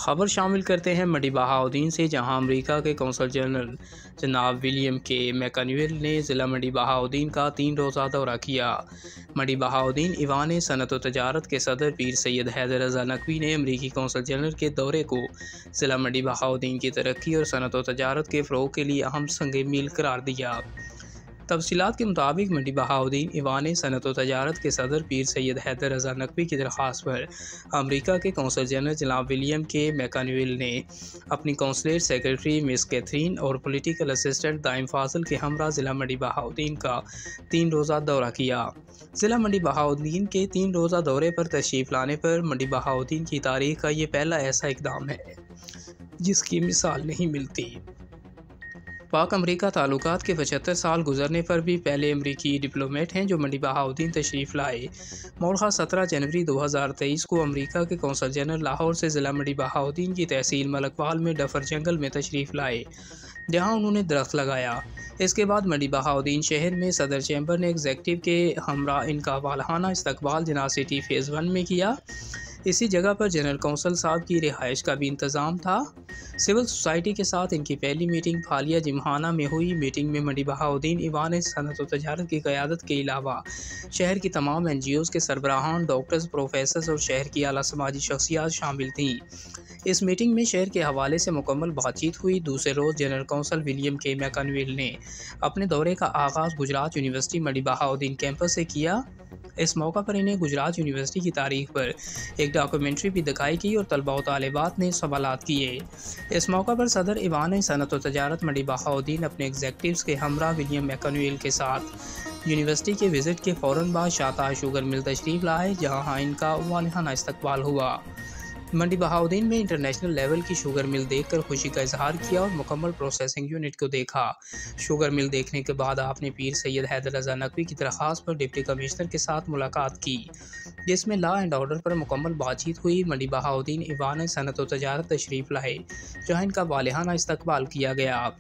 खबर शामिल करते हैं मंडी बहाउद्दीन से, जहां अमेरिका के कौंसल जनरल जनाब विलियम के मैकन्यूएल ने ज़िला मंडी बहाउद्दीन का 3 रोज़ा दौरा किया। मंडी बहाउद्दीन ईवान सनअत व तजारत के सदर पीर सैयद हैदर रज़ा नकवी ने अमेरिकी कौंसल जनरल के दौरे को ज़िला मंडी बहाउद्दीन की तरक्की और सनअत व तजारत के फ़रोग़ के लिए अहम संग मील करार दिया। तफसीलात के मुताबिक मंडी बहाउद्दीन ईवान सनअत व तजारत के सदर पीर सैयद हैदर रज़ा नकवी की दरख्वास्त पर अमेरिका के कौंसल जनरल जनाब विलियम के मैकन्यूएल ने अपनी कौंसलेट सेक्रेटरी मिस कैथरीन और पॉलिटिकल असिस्टेंट दाइम फाजल के हमरा ज़िला मंडी बहाउद्दीन का 3 रोज़ा दौरा किया। ज़िला मंडी बहाउद्दीन के 3 रोज़ा दौरे पर तशरीफ़ लाने पर मंडी बहाउद्दीन की तारीख का ये पहला ऐसा इक़दाम है जिसकी मिसाल नहीं मिलती। पाक अमरीका ताल्लुकात के 75 साल गुजरने पर भी पहले अमरीकी डिप्लोमेट हैं जो मंडी बहाउद्दीन तशरीफ़ लाए। मौलहा 17 जनवरी 2023 को अमरीका के कौंसल जनरल लाहौर से ज़िला मंडी बहाउद्दीन की तहसील मलकवाल में डफर जंगल में तशरीफ़ लाए, जहां उन्होंने दरख्त लगाया। इसके बाद मंडी बहाउद्दीन शहर में सदर चैम्बर ने एग्जेक्टिव के हमरा इनका वालहाना इस्तकबाल जना सिटी फ़ेज़ 1 में किया। इसी जगह पर जनरल कौंसल साहब की रिहाइश का भी इंतज़ाम था। सिविल सोसाइटी के साथ इनकी पहली मीटिंग फालिया जिमखाना में हुई। मीटिंग में मंडी बहाउद्दीन ईवान सनअत व तजारत की क़यादत के अलावा शहर की तमाम NGOs के सरबराहान, डॉक्टर्स, प्रोफेसर्स और शहर की आला समाजी शख्सियात शामिल थीं। इस मीटिंग में शहर के हवाले से मुकम्मल बातचीत हुई। दूसरे रोज़ जनरल कौंसल विलियम के मैकन्यूएल ने अपने दौरे का आगाज़ गुजरात यूनिवर्सिटी मंडी बहाउद्दीन कैंपस से किया। इस मौका पर इन्हें गुजरात यूनिवर्सिटी की तारीख पर एक डॉक्यूमेंट्री भी दिखाई गई और तलबा व तालिबात ने सवालात किए। इस मौका पर सदर ईवान सनअत व तजारत मंडी बहाउद्दीन अपने एग्जेक्टिव्स के हमरा विलियम मैकन्यूएल के साथ यूनिवर्सिटी के विज़िट के फ़ौरन बाद शाता शुगर मिल तशरीफ़ लाए, जहाँ इनका वालिहाना इस्तकबाल हुआ। मंडी बहाउद्दीन में इंटरनेशनल लेवल की शुगर मिल देखकर खुशी का इजहार किया और मुकम्मल प्रोसेसिंग यूनिट को देखा। शुगर मिल देखने के बाद आपने पीर सैयद हैदर रज़ा नकवी की दरख्वास्त पर डिप्टी कमिश्नर के साथ मुलाकात की, जिसमें लॉ एंड ऑर्डर पर मुकम्मल बातचीत हुई। मंडी बहाउद्दीन ईवान सनअत व तजारत तशरीफ़ लाए, जहाँ इनका वालिहाना इस्तकबाल किया गया।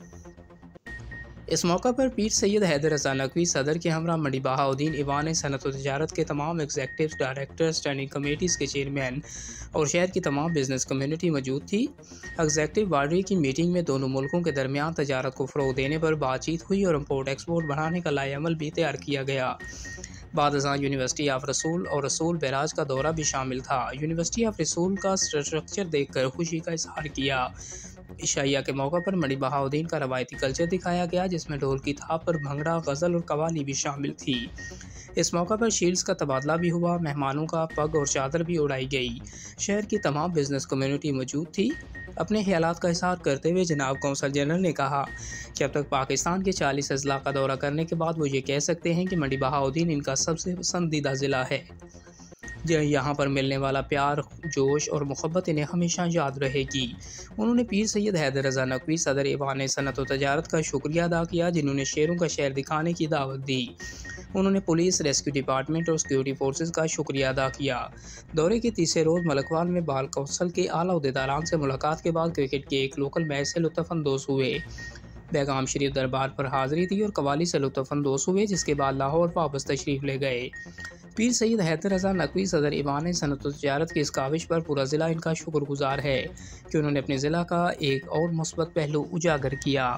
इस मौका पर पीर सैयद हैदर रज़ा नकवी सदर के हमरा मंडी बहाउद्दीन ईवान सनअत व तजारत के तमाम एग्जेक्टिव डायरेक्टर, स्टैंडिंग कमेटीज़ के चेयरमैन और शहर की तमाम बिजनेस कम्युनिटी मौजूद थी। एग्जेक्टिव बॉडी की मीटिंग में दोनों मुल्कों के दरमियान तजारत को फ़रोग़ देने पर बातचीत हुई और इम्पोर्ट एक्सपोर्ट बढ़ाने का लाएअमल भी तैयार किया गया। बाद यूनिवर्सिटी ऑफ रसूल और रसूल बैराज का दौरा भी शामिल था। यूनिवर्सिटी ऑफ रसूल का स्ट्रक्चर देखकर खुशी का इजहार किया। इशाइया के मौका पर मंडी बहाउद्दीन का रवायती कल्चर दिखाया गया, जिसमें ढोल की थाप पर भंगड़ा, गज़ल और कवाली भी शामिल थी। इस मौका पर शील्ड्स का तबादला भी हुआ। मेहमानों का पग और चादर भी उड़ाई गई। शहर की तमाम बिजनेस कम्युनिटी मौजूद थी। अपने ख्यालात का इज़हार करते हुए जनाब कौंसल जनरल ने कहा कि अब तक पाकिस्तान के 40 अजला का दौरा करने के बाद वो ये कह सकते हैं कि मंडी बहाउद्दीन इनका सबसे पसंदीदा ज़िला है। यहाँ पर मिलने वाला प्यार, जोश और मोहब्बत इन्हें हमेशा याद रहेगी। उन्होंने पीर सैयद हैदर रज़ा नकवी सदर ईवान सनअत व तजारत का शुक्रिया अदा किया, जिन्होंने शेरों का शहर दिखाने की दावत दी। उन्होंने पुलिस, रेस्क्यू डिपार्टमेंट और सिक्योरिटी फोर्सेस का शुक्रिया अदा किया। दौरे के तीसरे रोज़ मलकवाल में बाल कौंसल के आला उहदेदारान से मुलाकात के बाद क्रिकेट के एक लोकल मैच से लुत्फ़अंदोज़ हुए। पैगाम शरीफ दरबार पर हाज़िरी दी और कवाली से लुत्फ़अंदोज़ हुए, जिसके बाद लाहौर वापस तशरीफ़ ले गए। पीर सैयद हैदर रज़ा नकवी सदर ईवान सनअत व तजारत की इस काविश पर पूरा ज़िला इनका शुक्रगुज़ार है कि उन्होंने अपने ज़िला का एक और मुस्बत पहलू उजागर किया।